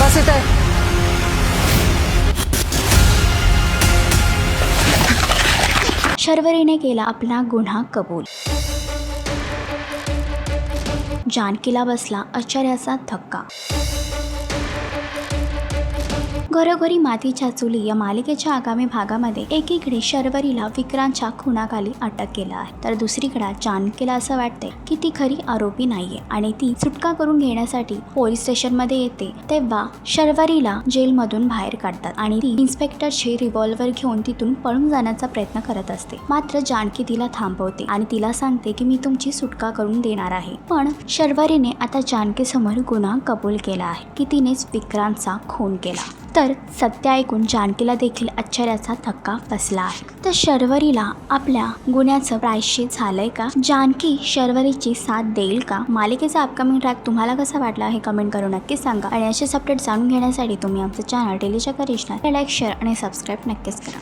वास येत आहे. शर्वरीने केला आपला गुन्हा कबूल. जानकीला बसला आश्चर्याचा धक्का. घरोघरी मातीच्या चुली या मालिकेच्या आगामी भागामध्ये एकीकडे शर्वरीला विक्रांतच्या खुनाखाली अटक केलं आहे, तर दुसरीकडे जानकीला असं वाटतंय की ती खरी आरोपी नाहीये आणि ती सुटका करून घेण्यासाठी पोलीस स्टेशनमध्ये येते. तेव्हा शर्वरीला जेलमधून बाहेर काढतात आणि ती इन्स्पेक्टरची रिव्हॉल्वर घेऊन तिथून पळून जाण्याचा प्रयत्न करत असते. मात्र जानकी तिला थांबवते आणि तिला सांगते की मी तुमची सुटका करून देणार आहे. पण शर्वरीने आता जानकी समोर गुन्हा कबूल केला आहे की तिनेच विक्रांतचा खून केला. तर सत्य ऐकून जानकीला देखील आश्चर्याचा धक्का बसला आहे. तर शर्वरीला आपल्या गुन्ह्याचं प्रायश्चित झालंय का? जानकी शर्वरीची साथ देईल का? मालिकेचा अपकमिंग ट्रॅक तुम्हाला कसा वाटला हे कमेंट करून नक्कीच सांगा. आणि असेच अपडेट जाणून घेण्यासाठी तुम्ही आमचं चॅनल डेलीच्या करिश्मा लाईक, शेअर आणि सबस्क्राईब नक्कीच करा.